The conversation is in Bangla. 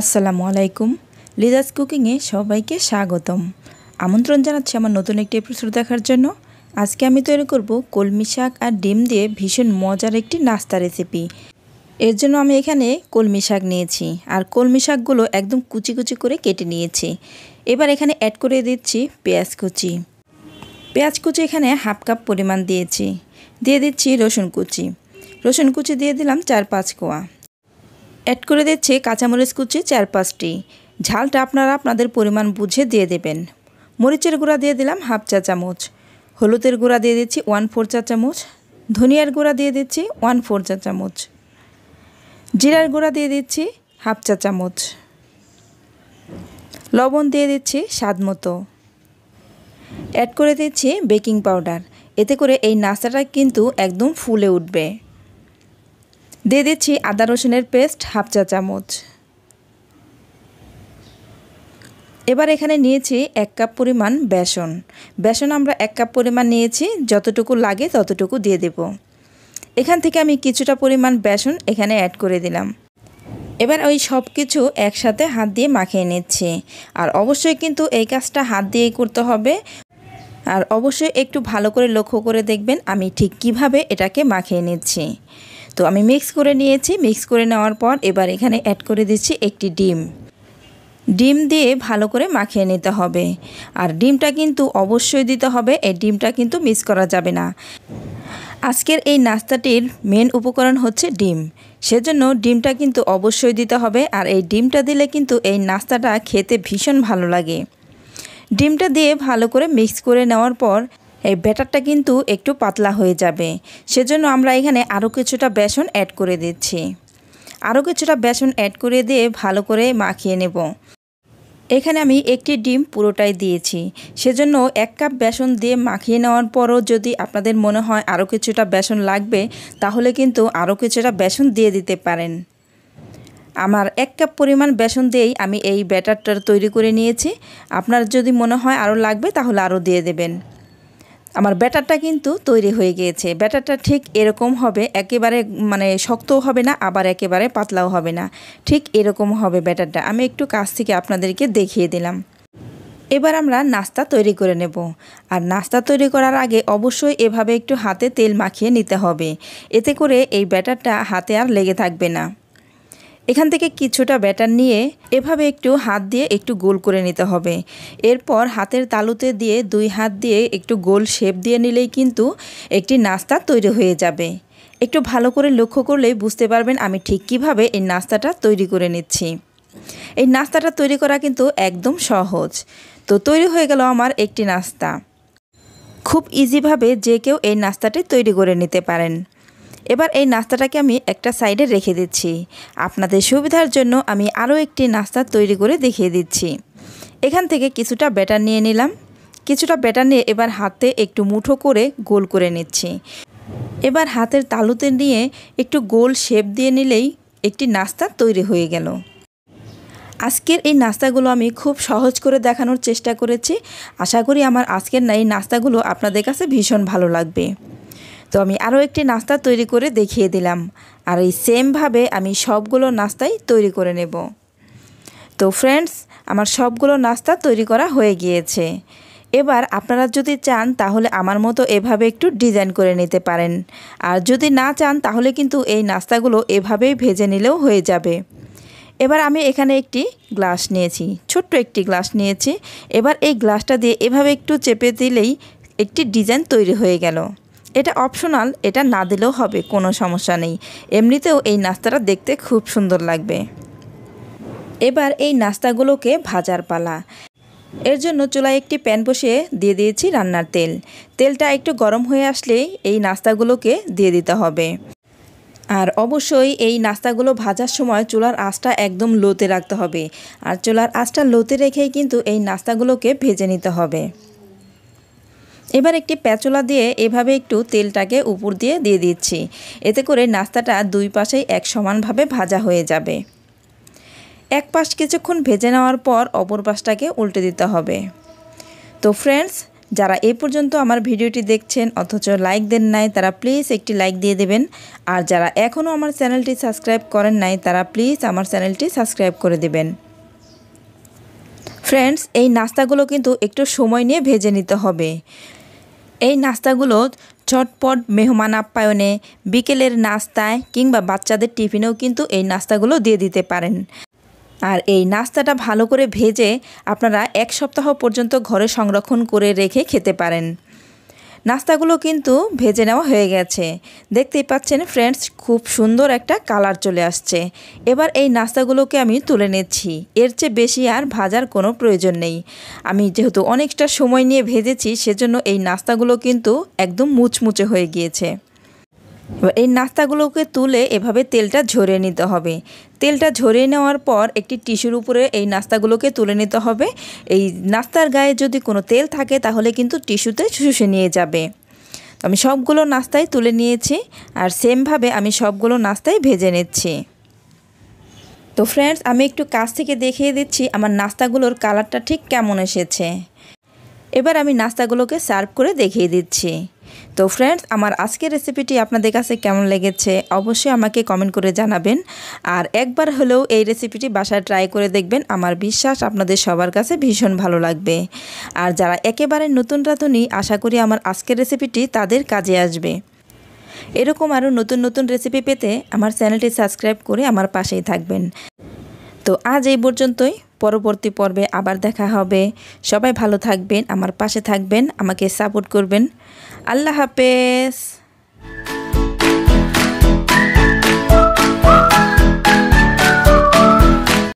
আসসালামু আলাইকুম। লিজাস কুকিংয়ে সবাইকে স্বাগতম। আমন্ত্রণ জানাচ্ছি আমার নতুন একটি এপিসোড দেখার জন্য। আজকে আমি তৈরি করব কলমি শাক আর ডিম দিয়ে ভীষণ মজার একটি নাস্তা রেসিপি। এর জন্য আমি এখানে কলমি শাক নিয়েছি আর কলমি শাকগুলো একদম কুচি কুচি করে কেটে নিয়েছি। এবার এখানে অ্যাড করে দিচ্ছি পেঁয়াজ কুচি। পেঁয়াজ কুচি এখানে হাফ কাপ পরিমাণ দিয়েছি। দিয়ে দিচ্ছি রসুন কুচি। রসুন কুচি দিয়ে দিলাম 4-5 কোয়া। অ্যাড করে দিচ্ছি কাঁচামরিচ কুচি 4-5টি। ঝালটা আপনারা আপনাদের পরিমাণ বুঝে দিয়ে দেবেন। মরিচের গুঁড়া দিয়ে দিলাম হাফ চা চামচ। হলুদের গুঁড়া দিয়ে দিচ্ছি 1/4 চা চামচ। ধনিয়ার গুঁড়া দিয়ে দিচ্ছি 1/4 চা চামচ। জিরার গুঁড়া দিয়ে দিচ্ছি হাফ চা চামচ। লবণ দিয়ে দিচ্ছি স্বাদ মতো। অ্যাড করে দিচ্ছি বেকিং পাউডার। এতে করে এই নাস্তাটা কিন্তু একদম ফুলে উঠবে। দিয়ে দিচ্ছি আদা রসুনের পেস্ট হাফ চা চামচ। এবার এখানে নিয়েছি 1 কাপ পরিমাণ বেসন। বেসন আমরা 1 কাপ পরিমাণ নিয়েছি, যতটুকু লাগে ততটুকু দিয়ে দেব। এখান থেকে আমি কিছুটা পরিমাণ বেসন এখানে অ্যাড করে দিলাম। এবার ওই সব কিছু একসাথে হাত দিয়ে মাখিয়ে নিচ্ছি। আর অবশ্যই কিন্তু এই কাজটা হাত দিয়েই করতে হবে। আর অবশ্যই একটু ভালো করে লক্ষ্য করে দেখবেন আমি ঠিক কিভাবে এটাকে মাখিয়ে নিচ্ছি। তো আমি মিক্স করে নিয়েছি। মিক্স করে নেওয়ার পর এবার এখানে অ্যাড করে দিচ্ছি একটি ডিম। ডিম দিয়ে ভালো করে মাখিয়ে নিতে হবে। আর ডিমটা কিন্তু অবশ্যই দিতে হবে, এই ডিমটা কিন্তু মিস করা যাবে না। আজকের এই নাস্তাটির মেন উপকরণ হচ্ছে ডিম, সেজন্য ডিমটা কিন্তু অবশ্যই দিতে হবে। আর এই ডিমটা দিলে কিন্তু এই নাস্তাটা খেতে ভীষণ ভালো লাগে। ডিমটা দিয়ে ভালো করে মিক্স করে নেওয়ার পর এই ব্যাটারটা কিন্তু একটু পাতলা হয়ে যাবে, সেজন্য আমরা এখানে আরও কিছুটা বেসন অ্যাড করে দিচ্ছি। আরও কিছুটা বেসন অ্যাড করে দিয়ে ভালো করে মাখিয়ে নেব। এখানে আমি একটি ডিম পুরোটাই দিয়েছি, সেজন্য 1 কাপ বেসন দিয়ে মাখিয়ে নেওয়ার পরও যদি আপনাদের মনে হয় আরও কিছুটা বেসন লাগবে, তাহলে কিন্তু আরও কিছুটা বেসন দিয়ে দিতে পারেন। আমার 1 কাপ পরিমাণ বেসন দিয়েই আমি এই ব্যাটারটা তৈরি করে নিয়েছি। আপনার যদি মনে হয় আরও লাগবে তাহলে আরও দিয়ে দেবেন। আমার ব্যাটারটা কিন্তু তৈরি হয়ে গিয়েছে। ব্যাটারটা ঠিক এরকম হবে, একেবারে শক্তও হবে না, আবার একেবারে পাতলাও হবে না, ঠিক এরকম হবে ব্যাটারটা। আমি একটু কাছ থেকে আপনাদেরকে দেখিয়ে দিলাম। এবার আমরা নাস্তা তৈরি করে নেব। আর নাস্তা তৈরি করার আগে অবশ্যই এভাবে একটু হাতে তেল মাখিয়ে নিতে হবে। এতে করে এই ব্যাটারটা হাতে আর লেগে থাকবে না। এখান থেকে কিছুটা ব্যাটার নিয়ে এভাবে একটু হাত দিয়ে একটু গোল করে নিতে হবে। এরপর হাতের তালুতে দিয়ে 2 হাত দিয়ে একটু গোল শেপ দিয়ে নিলেই কিন্তু একটি নাস্তা তৈরি হয়ে যাবে। একটু ভালো করে লক্ষ্য করলেই বুঝতে পারবেন আমি ঠিক কিভাবে এই নাস্তাটা তৈরি করে নিচ্ছি। এই নাস্তাটা তৈরি করা কিন্তু একদম সহজ। তো তৈরি হয়ে গেল আমার একটি নাস্তা। খুব ইজিভাবে যে কেউ এই নাস্তাটি তৈরি করে নিতে পারেন। এবার এই নাস্তাটাকে আমি একটা সাইডে রেখে দিচ্ছি। আপনাদের সুবিধার জন্য আমি আরও একটি নাস্তা তৈরি করে দেখিয়ে দিচ্ছি। এখান থেকে কিছুটা ব্যাটার নিয়ে নিলাম। কিছুটা ব্যাটার নিয়ে এবার হাতে একটু মুঠো করে গোল করে নিচ্ছি। এবার হাতের তালুতে নিয়ে একটু গোল শেপ দিয়ে নিলেই একটি নাস্তা তৈরি হয়ে গেল। আজকের এই নাস্তাগুলো আমি খুব সহজ করে দেখানোর চেষ্টা করেছি। আশা করি আমার আজকের এই নাস্তাগুলো আপনাদের কাছে ভীষণ ভালো লাগবে। তো আমি আরও একটি নাস্তা তৈরি করে দেখিয়ে দিলাম। আর এই সেমভাবে আমি সবগুলো নাস্তাই তৈরি করে নেব। তো ফ্রেন্ডস, আমার সবগুলো নাস্তা তৈরি করা হয়ে গিয়েছে। এবার আপনারা যদি চান তাহলে আমার মতো এভাবে একটু ডিজাইন করে নিতে পারেন। আর যদি না চান তাহলে কিন্তু এই নাস্তাগুলো এভাবেই ভেজে নিলেও হয়ে যাবে। এবার আমি এখানে একটি গ্লাস নিয়েছি, ছোট্ট একটি গ্লাস নিয়েছি। এবার এই গ্লাসটা দিয়ে এভাবে একটু চেপে দিলেই একটি ডিজাইন তৈরি হয়ে গেল। এটা অপশনাল, এটা না দিলেও হবে, কোনো সমস্যা নেই। এমনিতেও এই নাস্তাটা দেখতে খুব সুন্দর লাগবে। এবার এই নাস্তাগুলোকে ভাজার পালা। এর জন্য চুলায় একটি প্যান বসিয়ে দিয়ে দিয়েছি রান্নার তেল। তেলটা একটু গরম হয়ে আসলেই এই নাস্তাগুলোকে দিয়ে দিতে হবে। আর অবশ্যই এই নাস্তাগুলো ভাজার সময় চুলার আঁচটা একদম লোতে রাখতে হবে। আর চুলার আঁচটা লোতে রেখেই কিন্তু এই নাস্তাগুলোকে ভেজে নিতে হবে। এবার একটি প্যাচুলা দিয়ে এভাবে একটু তেলটাকে উপর দিয়ে দিচ্ছি। এতে করে নাস্তাটা 2 পাশেই এক সমানভাবে ভাজা হয়ে যাবে। এক পাশ কিছুক্ষণ ভেজে নেওয়ার পর অপর পাশটাকে উল্টে দিতে হবে। তো ফ্রেন্ডস, যারা এই পর্যন্ত আমার ভিডিওটি দেখছেন অথচ লাইক দেন নাই তারা প্লিজ একটি লাইক দিয়ে দেবেন। আর যারা এখনও আমার চ্যানেলটি সাবস্ক্রাইব করেন নাই তারা প্লিজ আমার চ্যানেলটি সাবস্ক্রাইব করে দেবেন। ফ্রেন্ডস, এই নাস্তাগুলো কিন্তু একটু সময় নিয়ে ভেজে নিতে হবে। এই নাস্তাগুলো ঝটপট মেহমান আপ্যায়নে, বিকেলের নাস্তায় কিংবা বাচ্চাদের টিফিনেও কিন্তু এই নাস্তাগুলো দিয়ে দিতে পারেন। আর এই নাস্তাটা ভালো করে ভেজে আপনারা 1 সপ্তাহ পর্যন্ত ঘরে সংরক্ষণ করে রেখে খেতে পারেন। নাস্তাগুলো কিন্তু ভেজে নেওয়া হয়ে গেছে, দেখতেই পাচ্ছেন ফ্রেন্ডস, খুব সুন্দর একটা কালার চলে আসছে। এবার এই নাস্তাগুলোকে আমি তুলে নিচ্ছি। এর চেয়ে বেশি আর ভাজার কোনো প্রয়োজন নেই। আমি যেহেতু অনেকটা সময় নিয়ে ভেজেছি সেজন্য এই নাস্তাগুলো কিন্তু একদম মুচমুচে হয়ে গিয়েছে। এবার এই নাস্তাগুলোকে তুলে এভাবে তেলটা ঝরিয়ে নিতে হবে। তেলটা ঝরিয়ে নেওয়ার পর একটি টিস্যুর উপরে এই নাস্তাগুলোকে তুলে নিতে হবে। এই নাস্তার গায়ে যদি কোনো তেল থাকে তাহলে কিন্তু টিস্যুতে শুষে নিয়ে যাবে। তো আমি সবগুলো নাস্তাই তুলে নিয়েছি আর সেমভাবে আমি সবগুলো নাস্তাই ভেজে নিচ্ছি। তো ফ্রেন্ডস, আমি একটু কাছ থেকে দেখিয়ে দিচ্ছি আমার নাস্তাগুলোর কালারটা ঠিক কেমন এসেছে। এবার আমি নাস্তাগুলোকে সার্ভ করে দেখিয়ে দিচ্ছি। তো ফ্রেন্ডস, আমার আজকের রেসিপিটি আপনাদের কাছে কেমন লেগেছে অবশ্যই আমাকে কমেন্ট করে জানাবেন। আর একবার হলেও এই রেসিপিটি বাসায় ট্রাই করে দেখবেন, আমার বিশ্বাস আপনাদের সবার কাছে ভীষণ ভালো লাগবে। আর যারা একেবারে নতুন রাঁধুনি, আশা করি আমার আজকের রেসিপিটি তাদের কাজে আসবে। এরকম আরও নতুন নতুন রেসিপি পেতে আমার চ্যানেলটি সাবস্ক্রাইব করে আমার পাশেই থাকবেন। তো আজ এই পর্যন্তই, পরবর্তী পর্বে আবার দেখা হবে। সবাই ভালো থাকবেন, আমার পাশে থাকবেন, আমাকে সাপোর্ট করবেন। আল্লাহ হাফেজ।